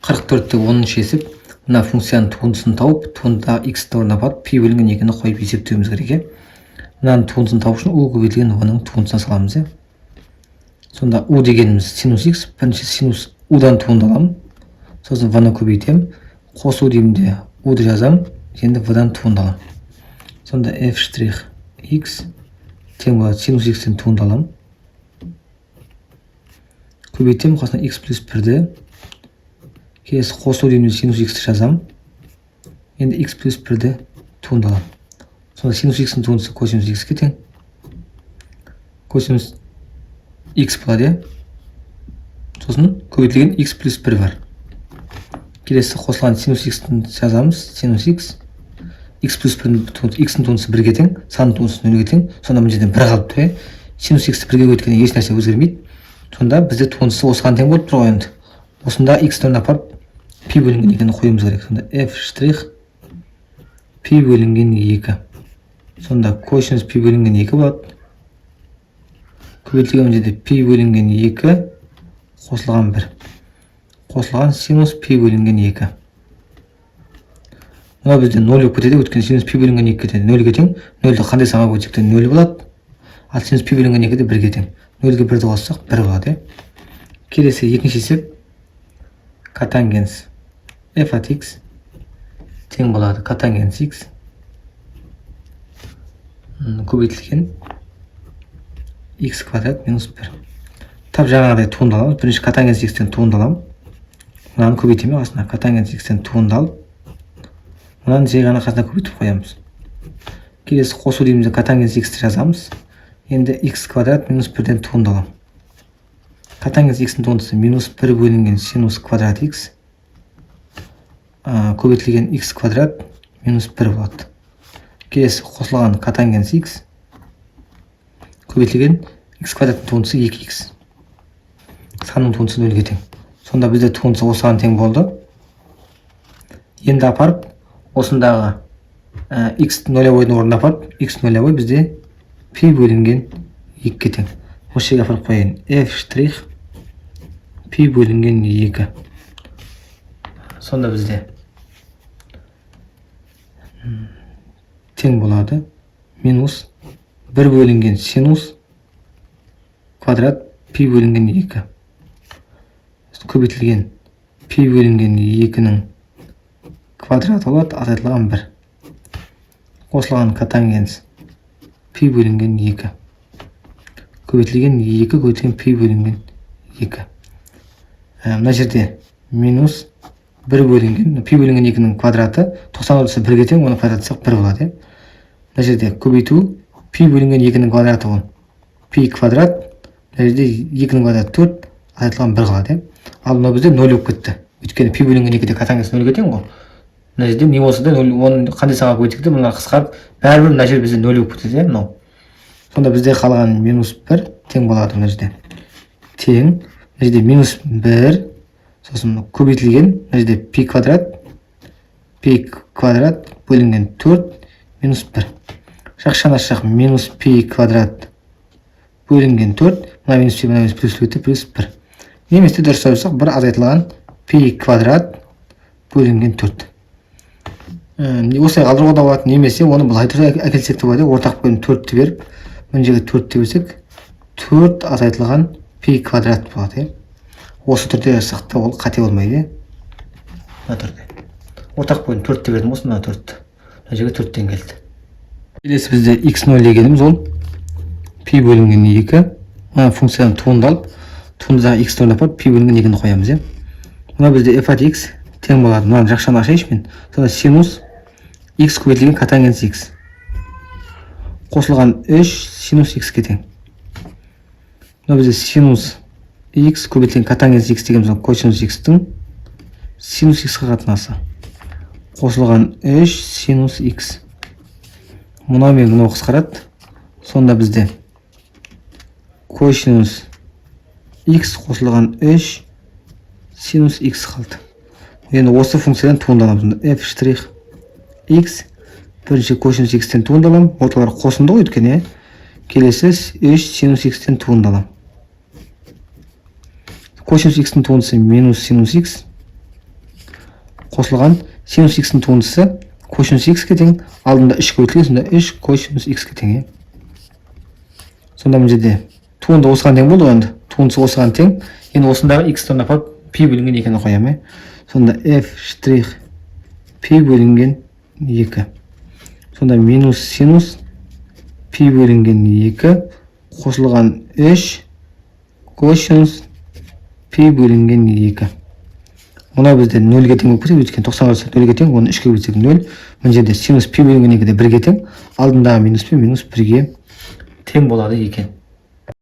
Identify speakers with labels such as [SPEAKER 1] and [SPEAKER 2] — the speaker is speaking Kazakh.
[SPEAKER 1] 44-те 10-шы есеп. Мына функцияның туындысын тауып, туындыдағы x-ті орнына апарып, пи бөлінген 2-ні қойып есептеуіміз керек. Мынаның туындысын тауып үшін u көбейтілген v-ның туындысына саламыз. Сонда u дегеніміз синус x, бірінші синус u-дан туынды аламын. Сосын v-ны көбейтем. Қосу деймде u-ды жазам, енді v-дан туынды аламын. Сонда f' x тең болады синус x-тен туынды аламын. Көбейтем, қасына x плюс 1-ді. Келесі қосу деймде синус x-ті жазам. Енді x плюс 1-ді туынды аламын. Сонда синус x-тің туындысы косинус x-ке тең. Косинус x болады. Сосын көбейтілген x плюс 1 бар. Келесі қосылған синус x-тің жазамыз. Синус x. X плюс 1-дің x-тің туындысы 1-ге тең, санның туындысы 0-ге тең. Сонда мына жерден 1 қалып тұр. Синус x-ті 1-ге көбейткенде еш нәрсе өзгермейді. Сонда бізде туындысы осыған тең болып тұр ғой енді. Осында x-ті орнына апарып пи бөлінген 2-ні қоюымыз керек. Сонда f' пи бөлінген 2. Сонда косинус пи бөлінген 2 болады. Көбейтілген жерде пи бөлінген 2 қосылған 1. Қосылған синус пи бөлінген 2. Мына бізде 0 болып кетеді, өйткені синус пи бөлінген 2 кетеді. 0-ге тең. 0-ді қандай санға көбейтсек те 0 болады. Ал синус пи бөлінген 2-де 1-ге тең. 0-ге 1-ді қоссақ 1 болады. Келесі екінші есеп. Котангенс f от x тең болады котангенс x көбейтілген x квадрат минус 1. Тап жаңағыдай туынды аламыз. Бірінші котангенс x-тен туынды аламын. Мынаны көбейтеме қасына котангенс x-тен туынды алып, мынаны жай ғана қасына көбейтіп қоямыз. Келесі қосу деймізде котангенс x-ті жазамыз. Енді x квадрат минус 1-ден туынды аламын. Котангенс x-тің туындысы минус 1 бөлінген синус квадрат x көбейтілген x квадрат минус 1 болады. Келесі қосылған котангенс x көбейтілген x квадраттың туындысы 2x. Санның туындысы 0-ге тең. Сонда бізде туындысы осыған тең болды. Енді апарып, осындағы x нолевойдың орнына апарып, x нолевой бізде пи бөлінген 2-ге тең. Осы жерге апарып қояйын. f' пи бөлінген 2. Сонда бізде тең болады минус 1 бөлінген синус квадрат пи бөлінген 2. Көбейтілген пи бөлінген 2-нің квадраты болады, азайтылған 1. Қосылған котангенс пи бөлінген 2. Көбейтілген 2 көбейтілген пи бөлінген 2. Мына жерде минус 1 бөлінген, пи бөлінген 2-нің квадраты 90 үрдісі 1-ге тең, оны квадратсақ 1 болады. Мына жерде көбейту пи бөлінген 2-нің квадраты 10. Пи квадрат, мына жерде 2-нің квадраты 4, азайтылған 1 қалады. Ал мына бізде 0 болып кетті. Өйткені пи бөлінген 2-де котангенс 0-ге тең ғой. Мына жерде не болса да 10 қандай санға көбейтсек те, мына қысқарып, бәрібір мына жер бізде 0 болып кетеді, мынау. Сонда бізде қалған минус 1 тең болады мына жерде. Тең, мына жерде минус 1, сосын көбейтілген, мына жерде пи квадрат бөлінген 4 минус 1. Жақшан ашсақ минус пи квадрат бөлінген 4, мына минус пи, мына минус плюс 1. Немесе дұрыс жазсақ 1 азайтылған пи квадрат бөлінген 4. Осылай қалдыруға да болады, немесе оны былай тұрып әкелсек те болады. Ортақ бөлім 4-ті беріп, мына жерге 4-ті берсек 4 азайтылған пи квадрат болады. Осы түрде жазсақ та ол қате болмайды. Мына түрде. Ортақ бөлім 4-ті бердім, осы мына 4-ті. Мына жерге 4-тен келді. Келесі бізде x0 дегеніміз ол пи бөлінген 2. Мына функцияны туындалып, туындыдағы x0 апарып пи бөлінген 2-ні қоямыз. Мына бізде f от x тең болады. Мынаны жақшаны ашайыншы мен. Сонда синус x көбейтілген котангенс x. Қосылған 3 синус x-ке тең. Мына бізде синус x көбейтілген котангенс x дегеніміз косинус x-тің синус x-қа қатынасы. Қосылған 3 синус x. Мынау мен мынау қысқарады. Сонда бізде косинус x қосылған 3 синус x қалды. Енді осы функциядан туындаламыз. f' x бірінші косинус x-тен туындаламын. Орталар қосынды ғой өйткені. Келесі 3 синус x-тен туындаламын. Косинус x-тің туындысы минус синус x. қосылған синус x'in туындысы косинус x'ке тең, алдында 3 көбейтілген, сонда 3 косинус x'ке тең. Сонда мына жерде туынды осыған тең болды ғой енді. Туындысы осыған тең. Енді осындағы x-тан апарып пи бөлінген 2-ні қоямын. Сонда f штрих пи бөлінген 2. Сонда минус синус пи бөлінген 2 қосылған 3 косинус пи бөлінген 2. Мына бізде 0-ге тең болып кетеді, өйткені 90 градус 0-ге тең, оны 3-ге бөлсек 0. Мына жерде синус пи бөлінген 2 де 1-ге тең, алдындағы минус пи минус 1-ге тең болады екен.